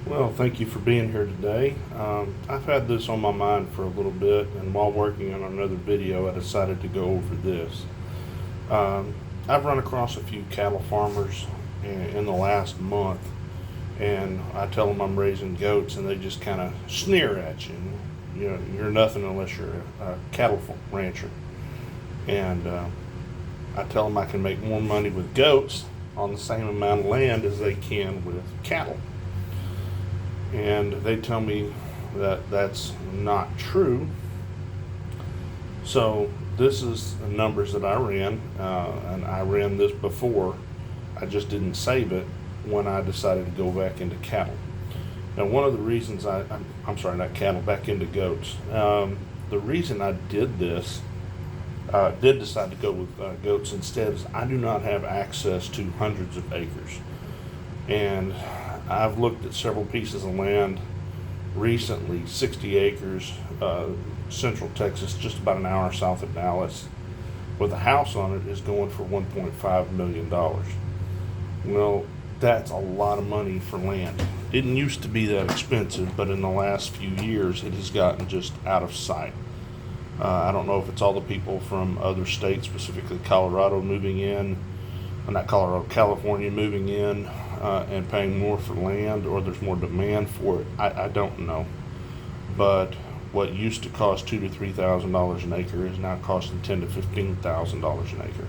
Well, thank you for being here today. I've had this on my mind for a little bit, and while working on another video, I decided to go over this. Um, I've run across a few cattle farmers in the last month, and I tell them I'm raising goats, and they just kind of sneer at you. You know, you're nothing unless you're a cattle rancher. And I tell them I can make more money with goats on the same amount of land as they can with cattle. And they tell me that that's not true. So this is the numbers that I ran, and I ran this before. I just didn't save it when I decided to go back into cattle. Now, one of the reasons I'm sorry, not cattle, back into goats. The reason I did this, did decide to go with goats instead, is I do not have access to hundreds of acres. And I've looked at several pieces of land recently, 60 acres, central Texas, just about an hour south of Dallas, with a house on it is going for $1.5 million. Well, that's a lot of money for land. It didn't used to be that expensive, but in the last few years it has gotten just out of sight. I don't know if it's all the people from other states, specifically Colorado, moving in, not Colorado, California moving in and paying more for land, or there's more demand for it. I don't know. But what used to cost $2,000 to $3,000 an acre is now costing $10,000 to $15,000 an acre.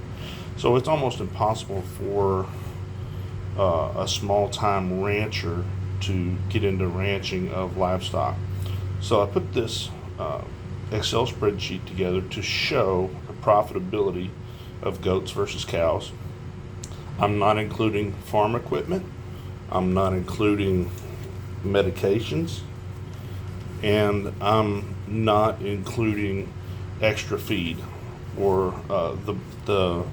So it's almost impossible for a small-time rancher to get into ranching of livestock. So I put this Excel spreadsheet together to show the profitability of goats versus cows. I'm not including farm equipment. I'm not including medications. And I'm not including extra feed or the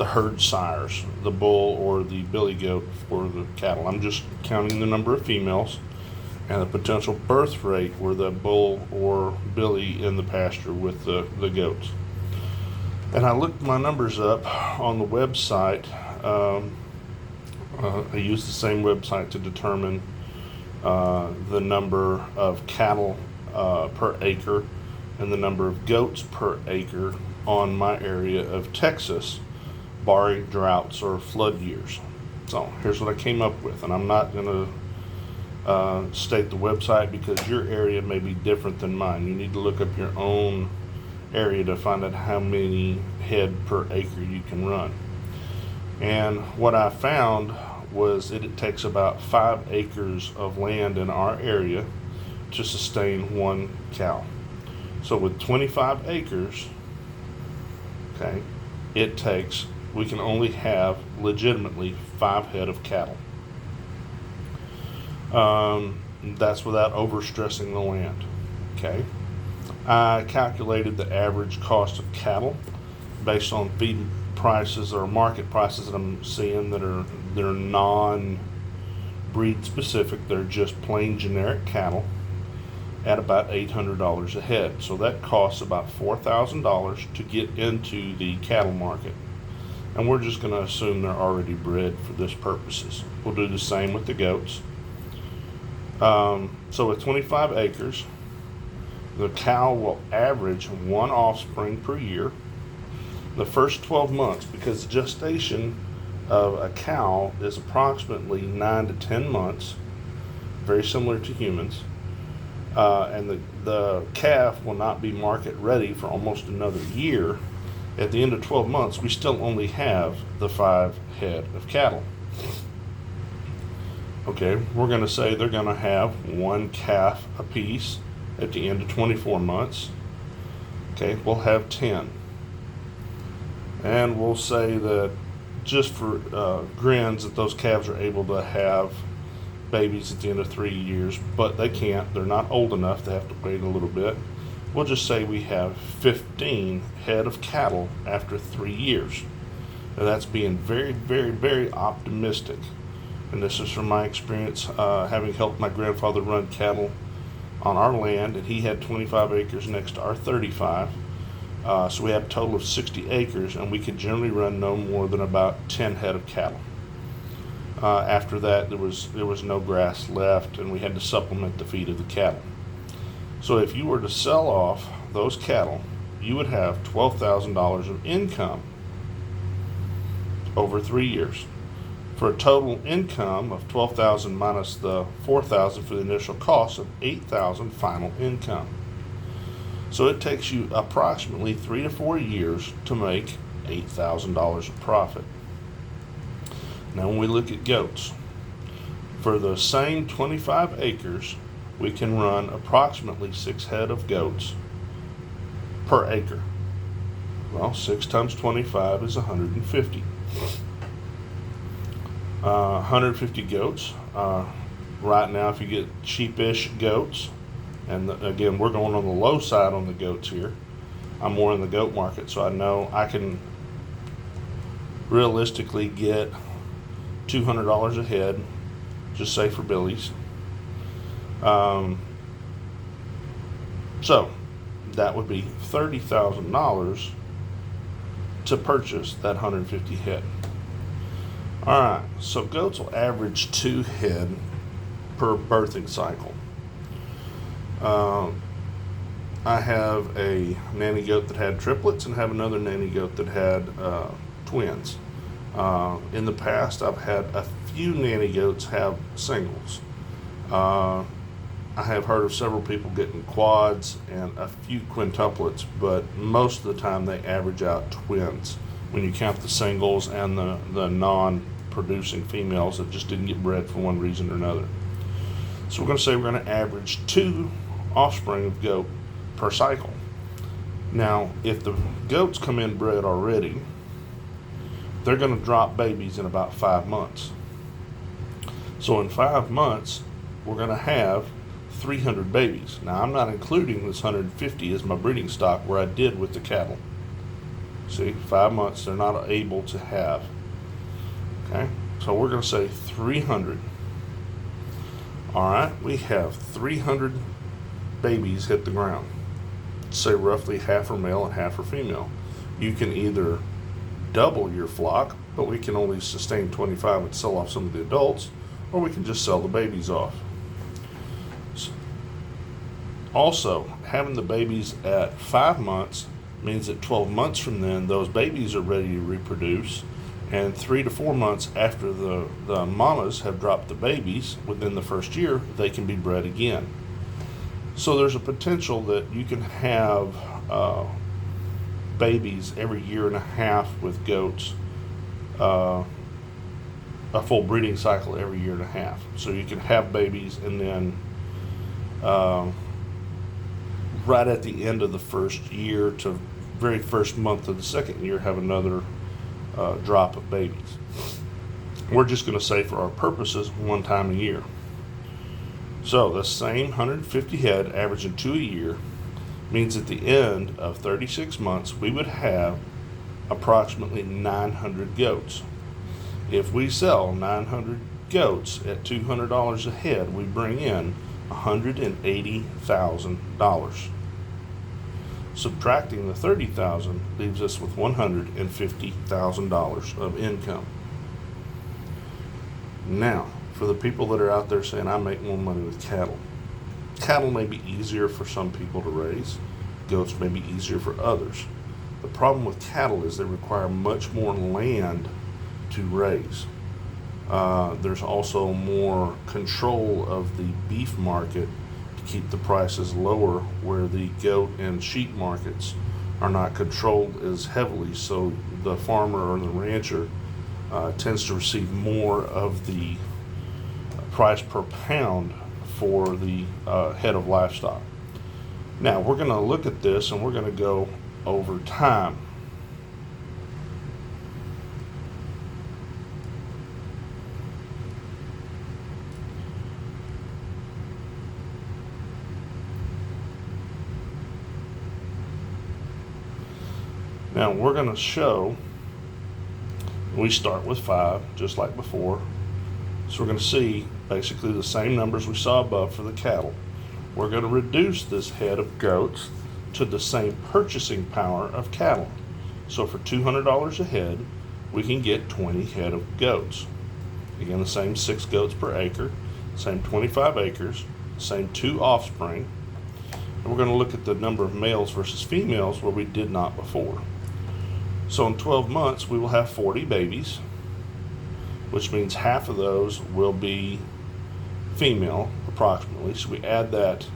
herd sires, the bull or the billy goat for the cattle. I'm just counting the number of females and the potential birth rate were the bull or billy in the pasture with the goats. And I looked my numbers up on the website. I used the same website to determine the number of cattle per acre and the number of goats per acre on my area of Texas, barring droughts or flood years. So here's what I came up with, and I'm not going to state the website because your area may be different than mine. You need to look up your own area to find out how many head per acre you can run. And what I found was it takes about 5 acres of land in our area to sustain one cow. So with 25 acres, okay, we can only have legitimately 5 head of cattle. That's without overstressing the land. Okay. I calculated the average cost of cattle based on feed prices or market prices that I'm seeing they're non-breed specific. They're just plain generic cattle at about $800 a head. So that costs about $4,000 to get into the cattle market. And we're just going to assume they're already bred for this purposes. We'll do the same with the goats. So with 25 acres, the cow will average 1 offspring per year. The first 12 months, because gestation of a cow is approximately 9 to 10 months, very similar to humans, and the calf will not be market ready for almost another year. At the end of 12 months, we still only have the 5 head of cattle. Okay, we're going to say they're going to have 1 calf apiece at the end of 24 months. Okay, we'll have 10. And we'll say that just for grins that those calves are able to have babies at the end of 3 years, but they can't. They're not old enough. They have to wait a little bit. We'll just say we have 15 head of cattle after 3 years. Now that's being very, very, very optimistic. And this is from my experience having helped my grandfather run cattle on our land, and he had 25 acres next to our 35. So we have a total of 60 acres, and we could generally run no more than about 10 head of cattle. After that, there was no grass left, and we had to supplement the feed of the cattle. So if you were to sell off those cattle, you would have $12,000 of income over 3 years, for a total income of $12,000 minus the $4,000 for the initial cost of $8,000 final income. So it takes you approximately 3 to 4 years to make $8,000 of profit. Now when we look at goats, for the same 25 acres, we can run approximately 6 head of goats per acre. Well, 6 times 25 is 150. 150 goats. Right now, if you get cheapish goats, and again, we're going on the low side on the goats here. I'm more in the goat market, so I know I can realistically get $200 a head, just say for Billy's. So that would be $30,000 to purchase that 150 head. All right, so goats will average 2 head per birthing cycle. I have a nanny goat that had triplets and have another nanny goat that had twins. In the past, I've had a few nanny goats have singles. I have heard of several people getting quads and a few quintuplets, but most of the time they average out twins when you count the singles and the non-producing females that just didn't get bred for one reason or another. So we're going to say we're going to average 2 offspring of goat per cycle. Now, if the goats come in bred already, they're going to drop babies in about 5 months. So in 5 months, we're going to have 300 babies. Now, I'm not including this 150 as my breeding stock where I did with the cattle. See, 5 months they're not able to have. Okay, so we're going to say 300. All right, we have 300 babies hit the ground. Say roughly half are male and half are female. You can either double your flock, but we can only sustain 25 and sell off some of the adults, or we can just sell the babies off. Also, having the babies at 5 months means that 12 months from then, those babies are ready to reproduce, and 3 to 4 months after the mamas have dropped the babies, within the first year, they can be bred again. So there's a potential that you can have babies every year and a half with goats, a full breeding cycle every year and a half. So you can have babies and then right at the end of the first year to very first month of the second year have another drop of babies. We're just going to say for our purposes 1 time a year. So the same 150 head averaging 2 a year means at the end of 36 months we would have approximately 900 goats. If we sell 900 goats at $200 a head, we bring in $180,000. Subtracting the $30,000 leaves us with $150,000 of income. Now, for the people that are out there saying, I make more money with cattle. Cattle may be easier for some people to raise. Goats may be easier for others. The problem with cattle is they require much more land to raise. There's also more control of the beef market to keep the prices lower, where the goat and sheep markets are not controlled as heavily, so the farmer or the rancher tends to receive more of the price per pound for the head of livestock. Now we're going to look at this and we're going to go over time. Now we're going to show, we start with 5 just like before. So we're going to see basically the same numbers we saw above for the cattle. We're going to reduce this head of goats to the same purchasing power of cattle. So for $200 a head, we can get 20 head of goats. Again, the same 6 goats per acre, same 25 acres, same 2 offspring. And we're going to look at the number of males versus females where we did not before. So in 12 months, we will have 40 babies, which means half of those will be female, approximately. So we add that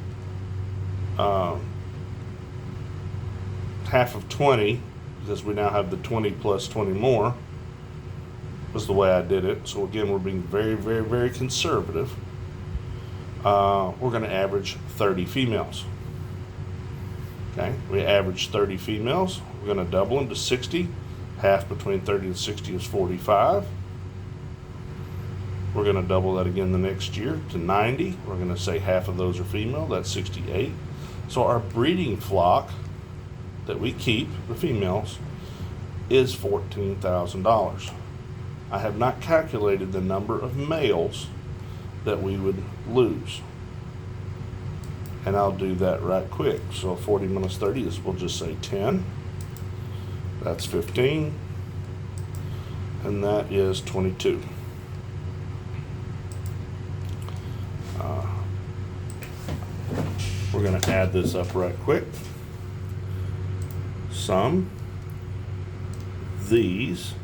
half of 20, because we now have the 20 plus 20 more, was the way I did it. So again, we're being very, very, very conservative. We're going to average 30 females. Okay, we average 30 females. We're going to double them to 60. Half between 30 and 60 is 45. We're going to double that again the next year to 90. We're going to say half of those are female. That's 68. So our breeding flock that we keep, the females, is $14,000. I have not calculated the number of males that we would lose. And I'll do that right quick. So 40 minus 30 is, we'll just say 10. That's 15. And that is 22. We're going to add this up right quick. Sum these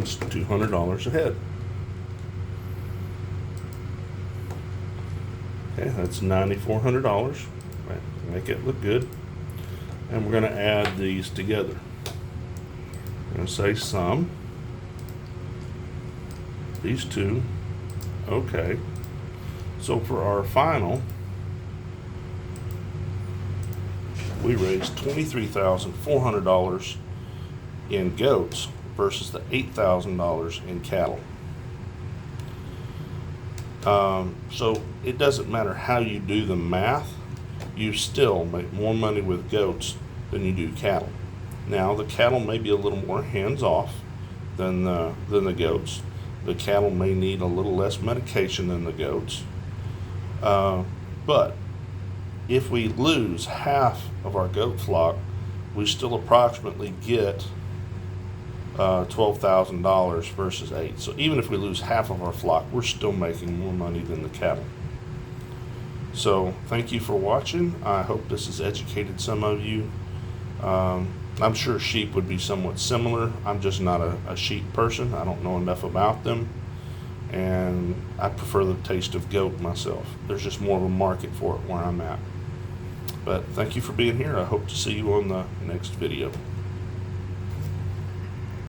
times $200 a head. Okay, that's $9,400. Right, make it look good. And we're going to add these together. I'm going to say sum these two. Okay. So for our final, we raised $23,400 in goats versus the $8,000 in cattle. So it doesn't matter how you do the math, you still make more money with goats than you do cattle. Now the cattle may be a little more hands-off than the goats. The cattle may need a little less medication than the goats. But if we lose half of our goat flock, we still approximately get $12,000 versus $8,000. So even if we lose half of our flock, we're still making more money than the cattle. So thank you for watching. I hope this has educated some of you. I'm sure sheep would be somewhat similar. I'm just not a sheep person. I don't know enough about them. And I prefer the taste of goat myself. There's just more of a market for it where I'm at. But thank you for being here. I hope to see you on the next video.